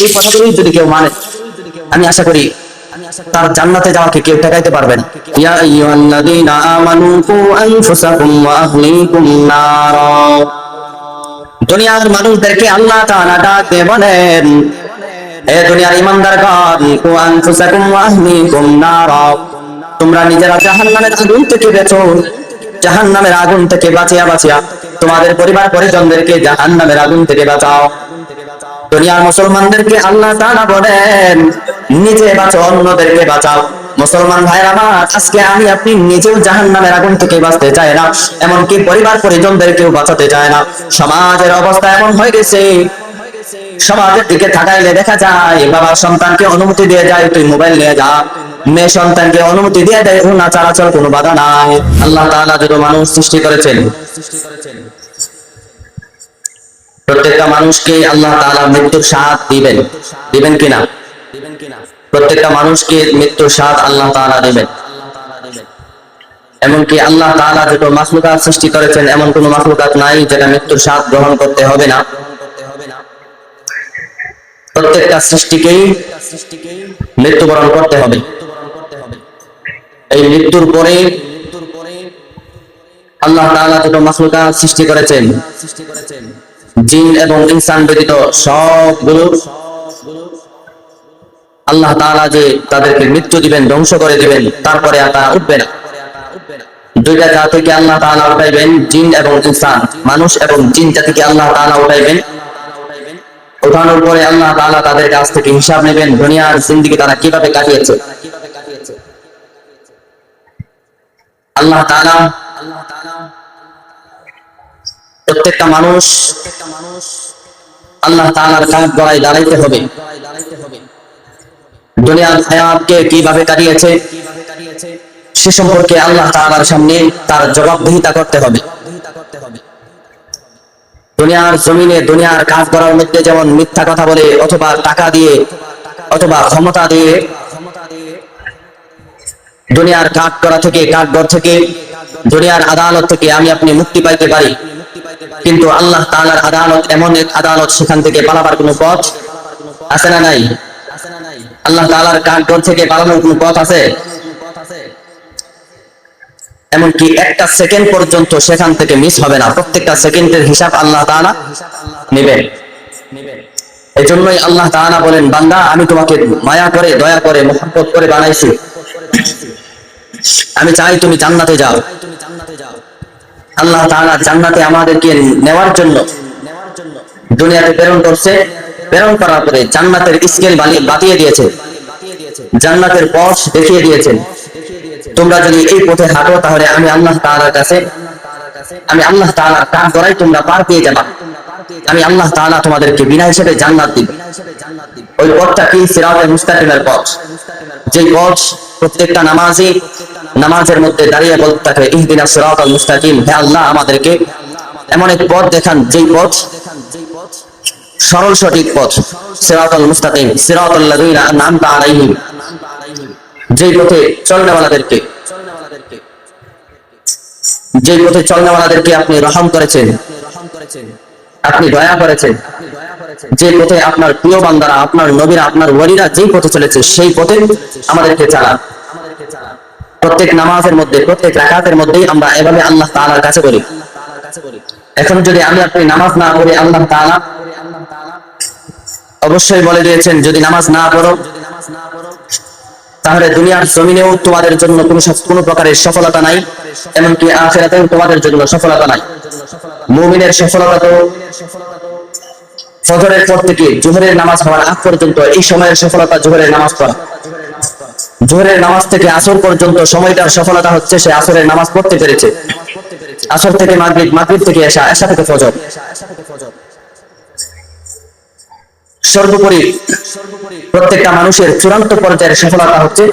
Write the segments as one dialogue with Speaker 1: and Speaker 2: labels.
Speaker 1: এই কথাগুলোই যদি কেউ মানে, আমি আশা করি তার জান্নাতে যাওয়াকে কেউ ঠেকাইতে পারবে না। ইয়া আইয়ুহাল্লাযীনা আমানু কু আনফুসাকুম ওয়া আহলিকুম নারা। দুনিয়ার মানুষদেরকে আল্লাহ তাআলা ডাক দিয়ে বলেন, হে দুনিয়ার ঈমানদারগণ, কু আনফুসাকুম ওয়া আহলিকুম নারা, তোমরা নিজেরা জাহান্নামের আগুন থেকে বাঁচো, জাহান্নামের আগুন থেকে বাঁচিয়া বাঁচিয়া তোমাদের পরিবার পরিজনদেরকে জাহান্নামের আগুন থেকে বাঁচাও। দুনিয়ার মুসলমানদেরকে আল্লাহ তাআলা বলেন, নিজে বাঁচো, অন্যদেরকে বাঁচাও। মুসলমান ভাইরা আমার, আজকে আমি আপনি নিজেও জাহান্নামের আগুন থেকে বাঁচতে চাই না, এমনকি পরিবার পরিজনদেরকেও বাঁচাতে চায় না। সমাজের অবস্থা এমন হয়ে গেছে, সমাজের দিকে তাকাইলে দেখা যায় বাবা সন্তানকে অনুমতি দিয়ে যায় তুই মোবাইল নিয়ে যা, মেয়ে সন্তানকে অনুমতি দিয়ে দেয় উনা চলাচল, কোনো বাধা নাই। আল্লাহ তাআলা যত মানুষ সৃষ্টি করেছেন, প্রত্যেকটা মানুষকে আল্লাহ তাআলা মৃত্যুর স্বাদ দিবেন, দিবেন কিনা? প্রত্যেকটা মানুষকে মৃত্যুর স্বাদ আল্লাহ তাআলা দিবেন। এমনকি আল্লাহ তাআলা যত মাখলুকাত সৃষ্টি করেছেন, এমন কোন মাখলুকাত নাই যেটা মৃত্যুর স্বাদ গ্রহণ করতে হবে না। প্রত্যেকটা সৃষ্টিকেই মৃত্যুবরণ করতে হবে। এই মৃত্যুর পরে আল্লাহ তাআলা যত মাখলুকাত সৃষ্টি করেছেন, জিন এবং ইনসান ব্যতীত সবগুলো আল্লাহ তাআলা যে তাদেরকে মৃত্যু দিবেন, ধ্বংস করে দিবেন, তারপরে আর তারা উঠবে না। দুইটা জাতিকে আল্লাহ তাআলা উঠাইবেন, জিন এবং ইনসান, মানুষ এবং জিন জাতিকে আল্লাহ তাআলা উঠাইবেন। উঠানোর পরে আল্লাহ তাআলা তাদের কাছ থেকে হিসাব নেবেন, দুনিয়ার জিন্দেগি তারা কিভাবে কাটিয়েছে। আল্লাহ তাআলা প্রত্যেকটা মানুষ আল্লাহ তাআলার কাঠ গড়ায় দাঁড়াইতে হবে। দুনিয়ার হায়াতকে কিভাবে কাটিয়েছে সে সম্পর্কে আল্লাহ তাআলার সামনে তার জবাবদিহিতা করতে হবে। দুনিয়ার জমিনে দুনিয়ার কাজ করার মধ্যে যেমন মিথ্যা কথা বলে, অথবা টাকা দিয়ে, অথবা ক্ষমতা দিয়ে দুনিয়ার কাজ করা থেকে, কাঠগড় থেকে, দুনিয়ার আদালত থেকে আমি আপনি মুক্তি পাইতে পারি, কিন্তু আল্লাহ তাআলার আদালত এমন এক আদালত, সেখান থেকে পালাবার কোনো পথ আছে না নাই? আল্লাহ তাআলার কাঠগড় থেকে পালানোর কোনো পথ আছে? এমনকি একটা সেকেন্ড পর্যন্ত সেখান থেকে মিস হবে না। প্রত্যেকটা সেকেন্ডের হিসাব আল্লাহ তাআলা নেবেন। এই জন্যই আল্লাহ তাআলা বলেন, বান্দা আমি তোমাকে মায়া করে, দয়া করে, মহব্বত করে বানাইছি, আমি চাই তুমি জান্নাতে যাও। আল্লাহ তাআলা জান্নাতে আমাদেরকে নেওয়ার জন্য দুনিয়াতে প্রেরণ করছে। প্রেরণ করার পরে জান্নাতের স্কেল বাতিয়ে দিয়েছে, জান্নাতের পথ দেখিয়ে দিয়েছেন। তোমরা যদি এই পথে হাঁটো তাহলে আমি আল্লাহ তাআলার কাছে, আমি আল্লাহ তাআলার কাঠ গড়াই তোমরা পার পেয়ে যাবা। আমি আল্লাহ তাআলা তোমাদেরকে বিনা হিসেবে জান্নাত দিব। ওই পথটা কি? সিরাতুল মুস্তাকিমের পথ। যে পথ প্রত্যেকটা নামাজি নামাজের মধ্যে দাঁড়িয়ে বলতে থাকে, ইহদিনাস সিরাতাল মুস্তাকিম, হে আল্লাহ আমাদেরকে এমন এক পথ দেখান যেই পথ সরল সঠিক পথ। সিরাতুল মুস্তাকিম সিরাতাল লাযিনা আন'আমতা আলাইহিম, যেই পথে চলনেওয়ালাদেরকে, যেই পথে চলনেওয়ালাদেরকে আপনি রহম করেছেন, আপনি দয়া করেছেন, যে পথে আপনার প্রিয় বান্দারা, আপনার নবীরা, আপনার ওয়ালিরা যেই পথে চলেছে সেই পথে আমাদেরকে চালান। প্রত্যেক নামাজের মধ্যে, প্রত্যেক রাকাতের মধ্যেই আমরা এভাবে আল্লাহ তাআলার কাছে বলি। এখন যদি আমি আপনি নামাজ না পড়ি, আল্লাহ তাআলা অবশ্যই বলে দিয়েছেন, যদি নামাজ না পড়ো তাহলে দুনিয়ার জমিনেও তোমাদের জন্য কোনো প্রকারের সফলতা নাই, এমনকি আখিরাতেও তোমাদের জন্য সফলতা নাই। মুমিনের সফলতা তো ফজরের পর থেকে জোহরের নামাজ হওয়ার আগ পর্যন্ত, এই সময়ের সফলতা জোহরের নামাজ পড়া। জোহরের নামাজ থেকে আসর পর্যন্ত সময়টার সফলতা হচ্ছে সে আসরের নামাজ পড়তে পেরেছে। আসর থেকে মাগরিব, মাগরিব থেকে এশা, এশা থেকে ফজর। সর্বোপরি প্রত্যেকটা মানুষের চূড়ান্ত পর্যায়ের সফলতা হচ্ছে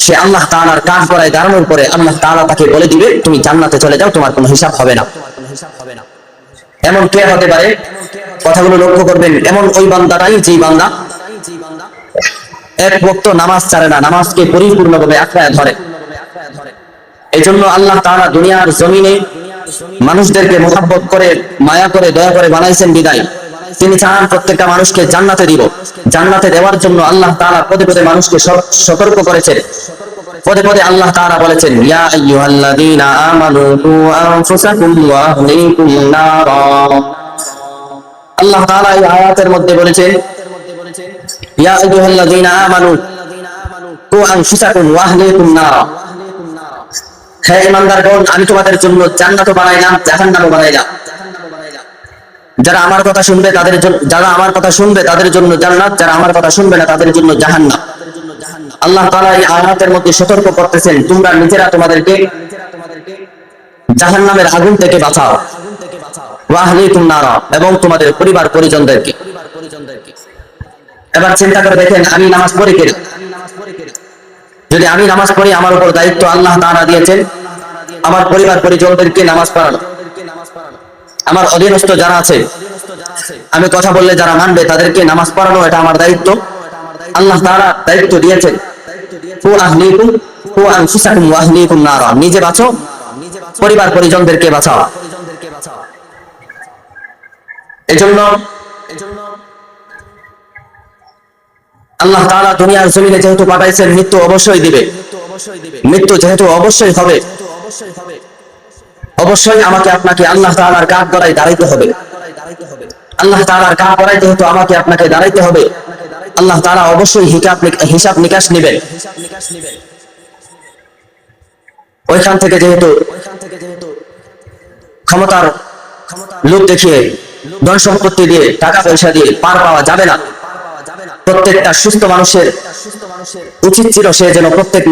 Speaker 1: সে আল্লাহ তাআলার কাঠ গড়ায় দাঁড়ানোর পরে আল্লাহ তাআলা তাকে বলে দিবে, তুমি জান্নাতে চলে যাও, তোমার কোনো হিসাব হবে না। এমন কে হতে পারে? কথাগুলো লক্ষ্য করবেন। এমন ওই বান্দাটাই যেই বান্দা এক ওয়াক্ত নামাজ ছাড়ে না, নামাজকে পরিপূর্ণভাবে আঁকড়ায় ধরে। এই জন্য আল্লাহ তাআলা দুনিয়ার জমিনে মানুষদেরকে মহব্বত করে, মায়া করে, দয়া করে বানাইছেন বিদায় তিনি চান প্রত্যেকটা মানুষকে জান্নাতে দিব। জান্নাতে দেওয়ার জন্য আল্লাহ তাআলা পদে পদে মানুষকে সতর্ক করেছেন। পদে পদে আল্লাহ তাআলা বলেছেন, ইয়া আইয়ুহাল্লাযীনা আমানু কু আনফুসাকুম ওয়া আহলিকুম নারা। আল্লাহ তাআলা এই আয়াতের মধ্যে বলেছেন, ইয়া আইয়ুহাল্লাযীনা আমানু কু আনফুসাকুম ওয়া আহলিকুম নারা। হে ঈমানদারগণ, আমি তোমাদের জন্য জান্নাত বানাইলাম, জাহান্নাম বানাইলাম। যারা আমার কথা শুনবে তাদের জন্য, যারা আমার কথা শুনবে তাদের জন্য জান্নাত, যারা আমার কথা শুনবে না তাদের জন্য জাহান্নাম। আল্লাহ তাআলা এই আয়াতের মধ্যে সতর্ক করতেছেন, তোমরা নিজেরা তোমাদেরকে জাহান্নামের আগুন থেকে বাঁচাও, ওয়া আহলিকুম নারা, এবং তোমাদের পরিবার পরিজনদেরকে। এবার চিন্তা করে দেখেন, আমি নামাজ পড়ি কিনা? যদি আমি নামাজ পড়ি, আমার উপর দায়িত্ব আল্লাহ তাআলা দিয়েছেন আমার পরিবার পরিজনদেরকে নামাজ পড়ানো। আমার অধীনস্থ যারা আছে, আমি কথা বললে যারা মানবে তাদেরকে নামাজ পড়ানো, এটা আমার দায়িত্ব। আল্লাহ তাআলা দায়িত্ব দিয়েছেন, কু আহলিকুম কু আনফুসাকুম ওয়া আহলিকুম নারা, নিজে বাঁচো, পরিবার পরিজনদেরকে বাঁচাও। এজন্য আল্লাহ তাআলা দুনিয়ার জমিনে যেহেতু পাঠাইছেন, মৃত্যু অবশ্যই দিবে। মৃত্যু যেহেতু অবশ্যই হবে, অবশ্যই আমাকে আপনাকে আল্লাহ তাআলার কাঠ গড়ায় দাঁড়াইতে হবে। আল্লাহ তাআলার কাঠ গড়ায় যেহেতু আমাকে আপনাকে দাঁড়াইতে হবে, আল্লাহ তাআলা অবশ্যই হিসাব নিকাশ নেবেন। ওইখান থেকে যেহেতু ক্ষমতার লোভ দেখিয়ে, ধন সম্পত্তি দিয়ে, টাকা পয়সা দিয়ে পার পাওয়া যাবে না। প্রত্যেকটা সুস্থ মানুষের উচিত ছিল সে যেন প্রত্যেক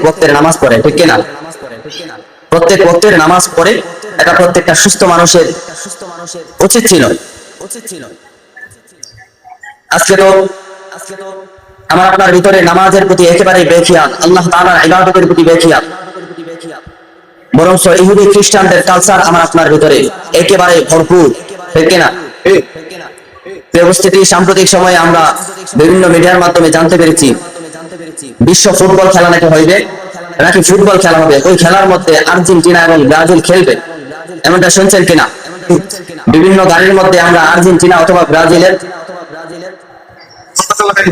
Speaker 1: ওয়াক্তের নামাজ পড়ে, ঠিক কিনা? প্রত্যেক ওয়াক্তের নামাজ পড়ে, এটা প্রত্যেকটা সুস্থ মানুষের উচিত ছিল। আজকে তো আমার আপনার ভিতরে নামাজের প্রতি একেবারে বেখিয়াল, আল্লাহ তাআলার ইবাদতের প্রতি বেখিয়াল, বরং ইহুদি খ্রিস্টানদের কালচার আমার আপনার ভিতরে একেবারে ভরপুর, ঠিক কিনা? উপস্থিতি সাম্প্রতিক সময়ে আমরা বিভিন্ন মিডিয়ার মাধ্যমে জানতে পেরেছি বিশ্ব ফুটবল খেলা নাকি হইবে, নাকি ফুটবল খেলা হবে, ওই খেলার মধ্যে আর্জেন্টিনা এবং ব্রাজিল খেলবে, এমনটা শুনছেন কিনা? বিভিন্ন গাড়ির মধ্যে আমরা আর্জেন্টিনা অথবা ব্রাজিলের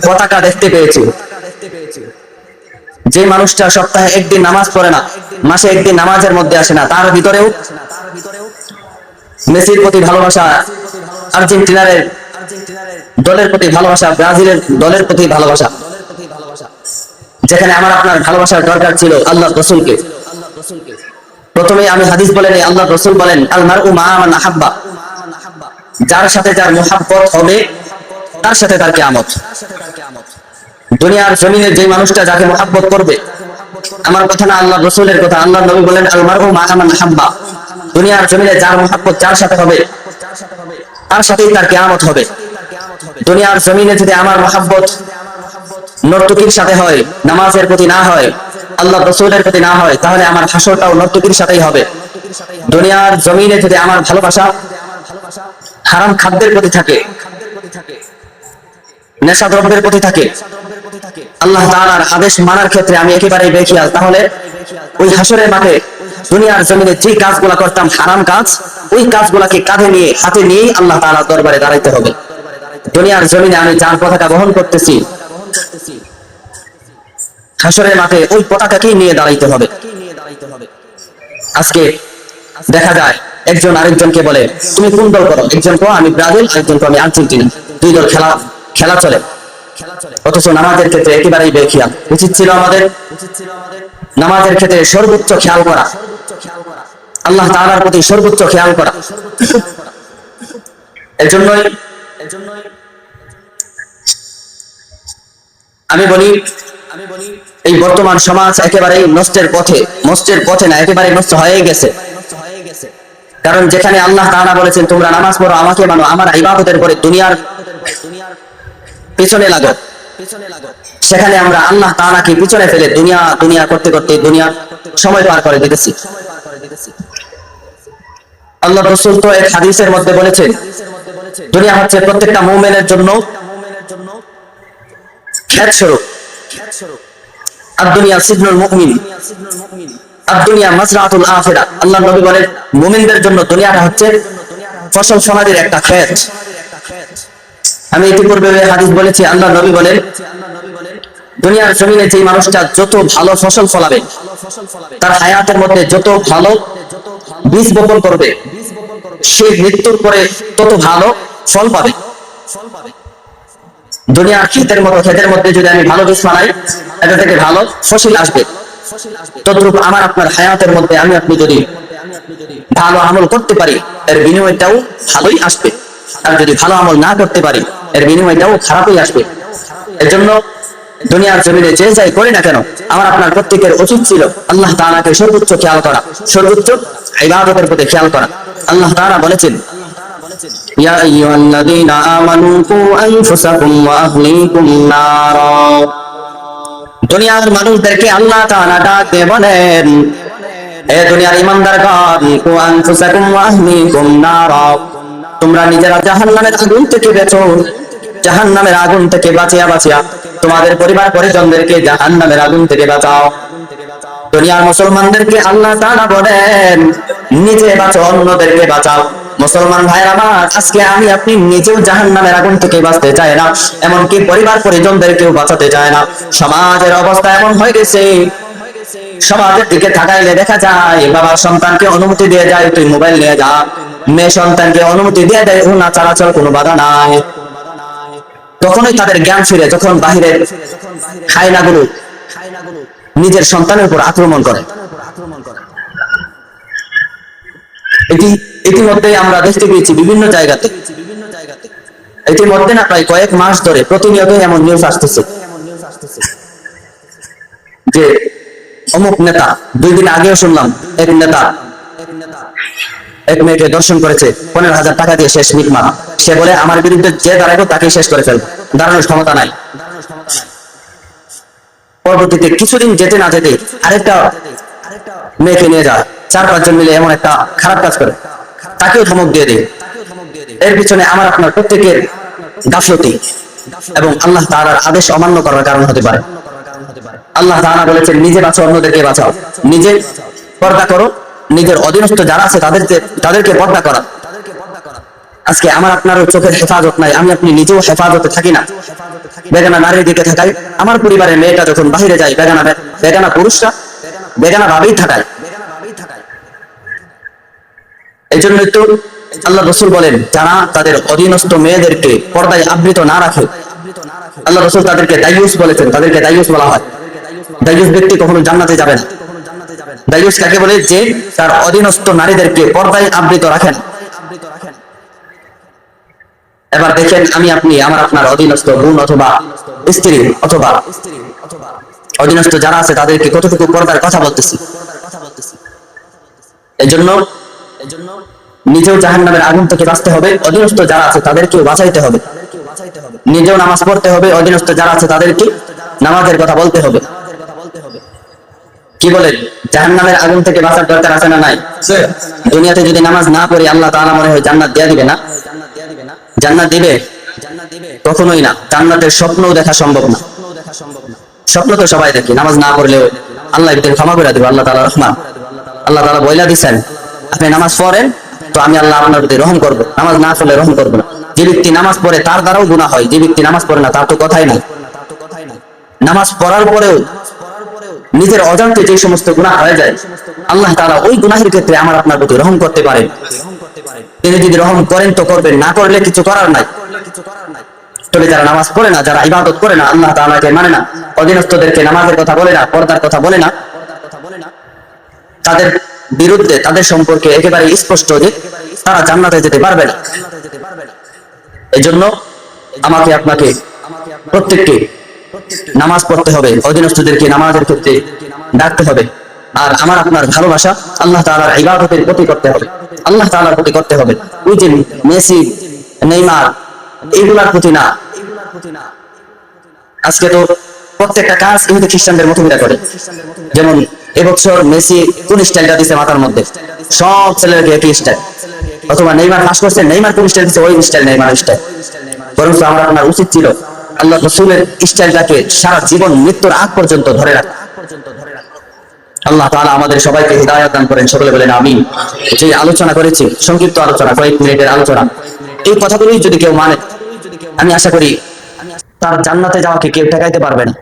Speaker 1: পতাকা দেখতে পেয়েছি। যে মানুষটা সপ্তাহে একদিন নামাজ পড়ে না, মাসে একদিন নামাজের মধ্যে আসে না, তার ভিতরেও মেসির প্রতি ভালোবাসা, আর্জেন্টিনার দলের প্রতি ভালোবাসা, ব্রাজিলের দলের প্রতি ভালোবাসা, যেখানে আমার আপনার ভালোবাসার দরকার ছিল আল্লাহর রাসূলকে। প্রথমে আমি হাদিস বলে নেই, আল্লাহর রাসূল বলেন, আল মারউ মা মান আহাব্বা, যার সাথে যার মুহাব্বত হবে তার সাথে তার কিয়ামত। দুনিয়ার জমিনে যে মানুষটা যাকে মুহাব্বত করবে, আমার কথা না, আল্লাহর রাসূলের কথা, আল্লাহর নবী বলেন, আল মারউ মা মান আহাব্বা, দুনিয়ার জমিনে যার মুহাব্বত যার সাথে হবে তার সাথেই তার কিয়ামত হবে। দুনিয়ার জমিনে যদি আমার মুহাব্বত নর্তকীর সাথে হয়, নামাজের প্রতি না হয়, আল্লাহর রাসূলের প্রতি না হয়, তাহলে আমার হাসরটাও নর্তকীর সাথেই হবে। দুনিয়ার জমিনে যদি আমার ভালোবাসা হারাম খাদ্যের প্রতি থাকে, নেশা দ্রব্যের প্রতি থাকে, আল্লাহ তাআলার আদেশ মানার ক্ষেত্রে আমি একেবারেই বেখিয়াল, তাহলে ওই হাসরের মাঠে দুনিয়ার জমিনে যে কাজগুলা করতাম হারাম কাজ, ওই কাজগুলাকে কাঁধে নিয়ে, হাতে নিয়ে আল্লাহ তাআলার দরবারে দাঁড়াইতে হবে। দুনিয়ার জমিনে আমি যার পতাকা বহন করতেছি, হাসরের মাঠে ওই পতাকাকেই নিয়ে দাঁড়াইতে হবে। আজকে দেখা যায় একজন আরেকজনকে বলে, তুমি কোন দল করো? একজন কো আমি ব্রাজিল, আরেকজন কো আমি আর্জেন্টিনা, দুই দল খেলা চলে, অথচ নামাজের ক্ষেত্রে একেবারেই বেখিয়াল। উচিত ছিল আমাদের নামাজের ক্ষেত্রে সর্বোচ্চ খেয়াল করা, আল্লাহ তাআলার প্রতি সর্বোচ্চ খেয়াল করা। এজন্যই আমি বলি, এই বর্তমান সমাজ একেবারেই নষ্টের পথে না, একেবারে নষ্ট হয়ে গেছে। কারণ যেখানে আল্লাহ তাআলা বলেছেন তোমরা নামাজ পড়ো, আমাকে মানো, আমার ইবাদতের পরে দুনিয়ার পিছনে লাগো, সেখানে আমরা আল্লাহ তাআলাকে পিছনে ফেলে দুনিয়া করতে করতে দুনিয়ার সময় পার করে দিতেছি। আল্লাহর রাসূল তো এক হাদিসের মধ্যে বলেছেন, দুনিয়া হচ্ছে প্রত্যেকটা মুমিনের জন্য ক্ষেত স্বরূপ। আদ-দুনিয়া সিজনুল মুমিন, আদ-দুনিয়া মাজরাতুল আখিরাহ। আল্লাহর নবী বলেন, মুমিনদের জন্য দুনিয়াটা হচ্ছে ফসল ফলাদির একটা ক্ষেত। আমি ইতিপূর্বে হাদিস বলেছি, আল্লাহ নবী বলেন, দুনিয়ার জমিনে যে মানুষটা যত ভালো ফসল ফলাবে, তার হায়াতের মধ্যে যত ভালো বীজ বপন করবে, সে মৃত্যুর পরে তত ভালো ফল পাবে। দুনিয়ার ক্ষেতের মধ্যে যদি আমি ভালো বীজ ফলাই, এটা থেকে ভালো ফসল আসবে। তদ্রূপ আমার আপনার হায়াতের মধ্যে আমি আপনি যদি ভালো আমল করতে পারি, এর বিনিময়টাও ভালোই আসবে। আর যদি ভালো আমল না করতে পারি, এর বিনিময়টাও খারাপই আসবে। এর জন্য দুনিয়ার জমিনে যে যাই করি না কেন, আমার আপনার প্রত্যেকের উচিত ছিল আল্লাহ তাআলাকে সর্বোচ্চ খেয়াল করা, সর্বোচ্চ ইবাদতের প্রতি খেয়াল করা। আল্লাহ তাআলা বলেছেন, ইয়া আইয়ুহাল্লাযীনা আমানু কু আনফুসাকুম ওয়া আহলিকুম নারা। দুনিয়ার মানুষদেরকে আল্লাহ তাআলা ডাক দিয়ে বলেন, হে দুনিয়ার ঈমানদারগণ, কু আনফুসাকুম ওয়া আহলিকুম নারা, তোমরা নিজেরা জাহান্নামের আগুন থেকে বাঁচো, জাহান্নামের আগুন থেকে বাঁচিয়া বাঁচিয়া তোমাদের পরিবার পরিজনদেরকে জাহান্নামের আগুন থেকে বাঁচাও। দুনিয়ার মুসলমানদেরকে আল্লাহ তাআলা বলেন, নিজে বাঁচো, অন্যদেরকে বাঁচাও। মুসলমান ভাইরা আমার, আজকে আমি আপনি নিজেও জাহান্নামের আগুন থেকে বাঁচতে চাই না, এমনকি পরিবার পরিজনদেরকেও বাঁচাতে চায় না। সমাজের অবস্থা এমন হয়ে গেছে, সমাজের দিকে তাকাইলে দেখা যায় বাবা সন্তানকে অনুমতি দিয়ে যায়, তুই মোবাইল নিয়ে যা। মেয়ে সন্তানকে অনুমতি দিয়ে দেয়, না চলাচল কোনো বাধা নাই। তখনই তাদের জ্ঞান ফিরে, যখন বাহিরের হায়নাগুলো নিজের সন্তানের উপর আক্রমণ করে। এটি ইতিমধ্যে আমরা দেখতে পেয়েছি বিভিন্ন জায়গাতে। ইতিমধ্যে না, প্রায় কয়েক মাস ধরে প্রতিনিয়ত এমন নিউজ আসতেছে যে অমুক নেতা, 2 দিন আগেও শুনলাম এক নেতা এক মেয়েকে দর্শন করেছে, 15,000 টাকা দিয়ে শেষ মিটমাট। সে বলে, আমার বিরুদ্ধে যে দাঁড়াবো তাকে শেষ করে ফেলবো, দাঁড়ানোর ক্ষমতা নাই। পরবর্তীতে কিছুদিন যেতে না যেতে আরেকটা মেয়েকে নিয়ে যায়, 4-5 জন মিলে এমন একটা খারাপ কাজ করে, তাকেও ধমক দিয়ে দেয়। এর পিছনে আমার আপনার প্রত্যেকের গাফলতি এবং আল্লাহ তাআলার আদেশ অমান্য করার কারণ হতে পারে। আল্লাহ তাআলা বলেছেন, নিজে বাঁচো, অন্যদেরকে বাঁচাও। নিজে পর্দা করো, নিজের অধীনস্থ যারা আছে তাদেরকে পর্দা করা। আজকে আমার আপনারও চোখের হেফাজত নাই, আমি আপনি নিজেও হেফাজতে থাকি না, বেগানা নারীর দিকে থাকাই। আমার পরিবারের মেয়েটা যখন বাহিরে যায়, বেগানা পুরুষরা বেগানা ভাবেই থাকায়। এই জন্যই তো আল্লাহ রাসূল বলেন, যারা তাদের অধীনস্থ মেয়েদেরকে পর্দায় আবৃত না রাখে, আল্লাহ রাসূল তাদেরকে দায়ুস বলেছেন, তাদেরকে দায়ুস বলা হয়। দায়ুস ব্যক্তি কখনো জান্নাতে যাবে না। দায়ুস কাকে বলে? যে তার অধীনস্থ নারীদেরকে পর্দায় আবৃত রাখেন। এবার দেখেন, আমি আপনি আমার আপনার অধীনস্থ বোন অথবা স্ত্রী অথবা অধীনস্থ যারা আছে তাদেরকে কতটুকু পর্দার কথা বলতেছি। এই জন্য নিজেও জাহান্নামের আগুন থেকে বাঁচতে হবে, অধীনস্থ যারা আছে তাদেরকেও বাঁচাইতে হবে। নিজেও নামাজ পড়তে হবে, অধীনস্থ যারা আছে তাদেরকে নামাজের কথা বলতে হবে। কি বলেন, জাহান্নামের আগুন থেকে বাঁচার দরকার আছে না নাই? দুনিয়াতে যদি নামাজ না পড়ি, আল্লাহ তাআলা মনে হয় জান্নাত দিয়ে দিবে না? জান্নাত দিবে? কখনোই না। জান্নাতের স্বপ্নও দেখা সম্ভব না। স্বপ্ন তো সবাই দেখি, নামাজ না পড়লেও আল্লাহ এদের ক্ষমা করে দেবে। আল্লাহ তাআলা রহমান। আল্লাহ তাআলা বইলা দিচ্ছেন, আপনি নামাজ পড়েন তো আমি আল্লাহ আপনার প্রতি রহম করবো, নামাজ না পড়লে রহম করবো না। যে ব্যক্তি নামাজ পড়ে তার দ্বারাও গুনাহ হয়, যে ব্যক্তি নামাজ পড়ে না তার তো কথাই নাই। নামাজ পড়ার পরেও নিজের অজান্তে যে সমস্ত গুনাহ হয়ে যায়, আল্লাহ তাআলা ওই গুনাহের ক্ষেত্রে আমার আপনার প্রতি রহম করতে পারেন। তিনি যদি রহম করেন তো করবেন, না করলে কিছু করার নাই। তবে যারা নামাজ পড়ে না, যারা ইবাদত করে না, আল্লাহ তাআলাকে মানে না, অধীনস্থদেরকে নামাজের কথা বলে না, পর্দার কথা বলে না, তাদের বিরুদ্ধে, তাদের সম্পর্কে একেবারে স্পষ্ট যে তারা জান্নাতে যেতে পারবে না। এই জন্য আমাকে আপনাকে প্রত্যেককে নামাজ পড়তে হবে, অধীনস্থদেরকে নামাজের ক্ষেত্রে ডাকতে হবে। আর আমার আপনার ভালোবাসা আল্লাহ তাআলার ইবাদতের প্রতি করতে হবে, আল্লাহ তাআলার প্রতি করতে হবে। ওই যে মেসি, নেইমার এগুলার প্রতি না। আজকে তো প্রত্যেকটা কাজ ইহুদি খ্রিস্টানদের মতবিরা করে। যেমন এবছর মেসি কোন স্টাইলটা দিচ্ছে মাথার মধ্যে, সব ছেলেরা একই স্টাইল। অথবা নেইমার পাস করছে, নেইমার কোন স্টাইল দিচ্ছে, ওই স্টাইল নেইমার স্টাইল। বরং আমরা আপনার উচিত ছিল আল্লাহ রাসূলের স্টাইলটাকে সারা জীবন মৃত্যুর আগ পর্যন্ত ধরে রাখা। আল্লাহ তাআলা আমাদের সবাইকে হিদায়াত দান করেন, সকলে বলেন আমিন। যে আলোচনা করেছি, সংক্ষিপ্ত আলোচনা, কয়েক মিনিটের আলোচনা, এই কথাগুলোই যদি কেউ মানে, আমি আশা করি তার জান্নাতে যাওয়াকে কেউ ঠেকাইতে পারবে না।